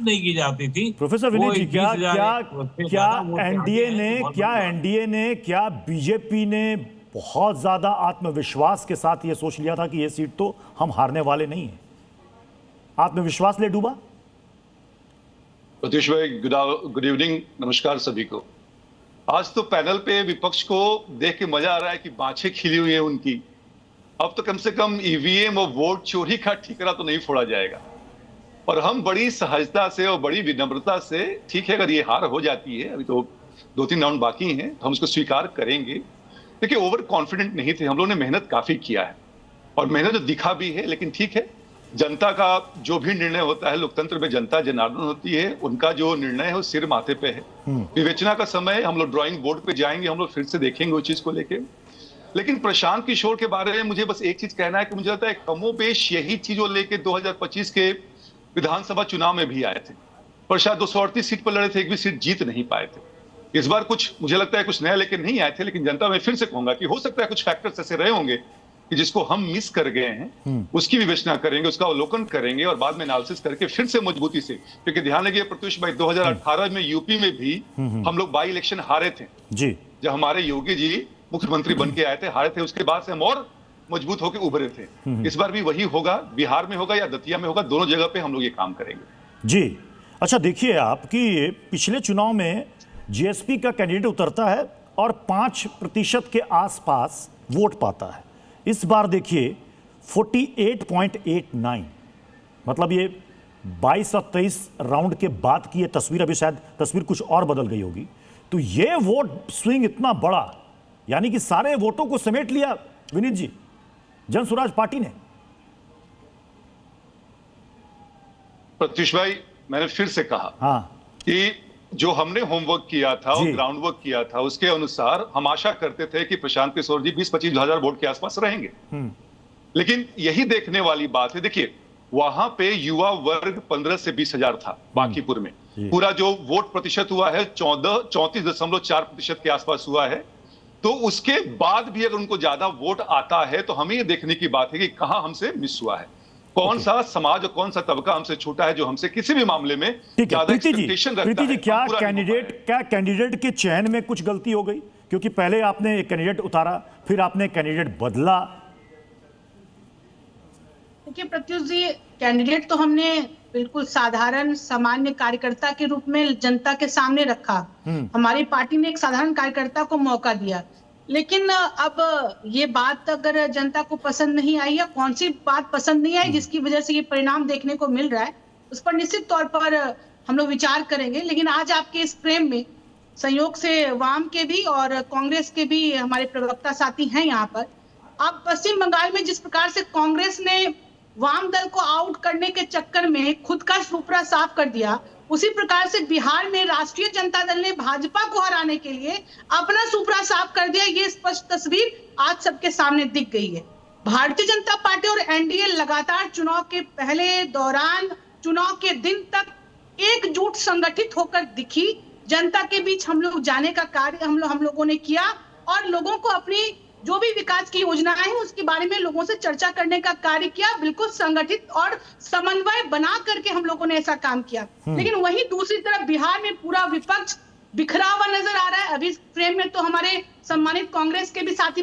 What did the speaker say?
नहीं की जाती थी। प्रोफेसर विनीत जी, क्या एनडीए ने, क्या बीजेपी ने बहुत ज्यादा आत्मविश्वास के साथ यह सोच लिया था कि यह सीट तो हम हारने वाले नहीं है? आत्मविश्वास ले डूबा? प्रत्युष भाई, गुड इवनिंग, नमस्कार सभी को। आज तो पैनल पे विपक्ष को देख के मजा आ रहा है कि बाछें खिली हुई है उनकी। अब तो कम से कम ईवीएम और वोट चोरी का ठिकरा तो नहीं फोड़ा जाएगा। और हम बड़ी सहजता से और बड़ी विनम्रता से, ठीक है अगर ये हार हो जाती है, अभी तो 2-3 राउंड बाकी हैं, तो हम उसको स्वीकार करेंगे। देखिए, ओवर कॉन्फिडेंट नहीं थे हम लोगों ने, मेहनत काफी किया है और मेहनत तो दिखा भी है। लेकिन ठीक है, जनता का जो भी निर्णय होता है, लोकतंत्र में जनता जनार्दन होती है, उनका जो निर्णय है वो सिर माथे पे है। विवेचना का समय, हम लोग ड्राइंग बोर्ड पे जाएंगे, हम लोग फिर से देखेंगे उस चीज को लेके। लेकिन प्रशांत किशोर के बारे में मुझे बस एक चीज कहना है कि मुझे लगता है कमोबेश यही चीज वो लेके 2025 के विधानसभा चुनाव में भी आए थे। प्रशांत 238 सीट पर लड़े थे, एक भी सीट जीत नहीं पाए थे। इस बार कुछ मुझे लगता है कुछ नया लेके नहीं आए थे। लेकिन जनता में फिर से कहूंगा कि हो सकता है कुछ फैक्टर्स ऐसे रहे होंगे कि जिसको हम मिस कर गए हैं, उसकी विवेचना करेंगे, उसका अवलोकन करेंगे और बाद में एनालिसिस करके फिर से मजबूती से। क्योंकि ध्यान रखिए प्रत्युष भाई, 2018 में यूपी में भी हम लोग बाई इलेक्शन हारे थे जी, जब हमारे योगी जी मुख्यमंत्री बन के आए थे, हारे थे। उसके बाद से हम और मजबूत होकर उभरे थे। इस बार भी वही होगा, बिहार में होगा या दतिया में होगा, दोनों जगह पे हम लोग ये काम करेंगे जी। अच्छा, देखिए आप कि पिछले चुनाव में जीएसपी का कैंडिडेट उतरता है और 5% के आसपास वोट पाता है। इस बार देखिए 48.89, मतलब ये 22 और 23 राउंड के बाद की ये तस्वीर, अभी शायद तस्वीर कुछ और बदल गई होगी। तो ये वोट स्विंग इतना बड़ा, यानी कि सारे वोटों को समेट लिया विनीत जी जन स्वराज पार्टी ने। प्रत्युष भाई, मैंने फिर से कहा कि जो हमने होमवर्क किया था और ग्राउंड वर्क किया था, उसके अनुसार हम आशा करते थे कि प्रशांत किशोर जी 20-25 हजार वोट के आसपास रहेंगे। लेकिन यही देखने वाली बात है, देखिए वहां पे युवा वर्ग 15 से 20 हजार था बांकीपुर में। पूरा जो वोट प्रतिशत हुआ है 34.4% के आसपास हुआ है। तो उसके बाद भी अगर उनको ज्यादा वोट आता है तो हमें ये देखने की बात है कि कहां हमसे मिस हुआ है, कौन सा समाज और कौन सा तबका हमसे छूटा है जो हमसे किसी भी मामले में ज्यादा एक्सपेक्टेशन रखता है। प्रीति जी, क्या कैंडिडेट के चयन में कुछ गलती हो गई? क्योंकि पहले आपने एक कैंडिडेट उतारा, फिर आपने कैंडिडेट बदला। देखिए प्रत्युष जी, कैंडिडेट तो हमने बिल्कुल साधारण सामान्य कार्यकर्ता के रूप में जनता के सामने रखा। हमारी पार्टी ने एक साधारण कार्यकर्ता को मौका दिया। लेकिन अब ये बात अगर जनता को पसंद नहीं आई, या कौन सी बात पसंद नहीं आई जिसकी वजह से ये परिणाम देखने को मिल रहा है, उस पर निश्चित तौर पर हम लोग विचार करेंगे। लेकिन आज आपके इस फ्रेम में संयोग से वाम के भी और कांग्रेस के भी हमारे प्रवक्ता साथी हैं यहाँ पर। अब पश्चिम बंगाल में जिस प्रकार से कांग्रेस ने वाम दल को आउट करने के चक्कर में खुद का सुपड़ा साफ कर दिया, उसी प्रकार से बिहार में राष्ट्रीय जनता दल ने भाजपा को हराने के लिए अपना सुपड़ा साफ कर दिया। ये स्पष्ट तस्वीर आज सबके सामने दिख गई है। भारतीय जनता पार्टी और एनडीए लगातार चुनाव के पहले, दौरान, चुनाव के दिन तक एकजुट संगठित होकर दिखी। जनता के बीच हम लोग जाने का कार्य हम लोगों ने किया और लोगों को अपनी जो भी विकास की योजनाएं हैं उसके बारे में लोगों से चर्चा करने का कार्य किया। बिल्कुल संगठित और समन्वय बना करके हम लोगों ने ऐसा काम किया। लेकिन वहीं दूसरी तरफ बिहार में पूरा विपक्ष बिखरा हुआ नजर आ रहा है। अभी फ्रेम में तो हमारे सम्मानित कांग्रेस के भी साथी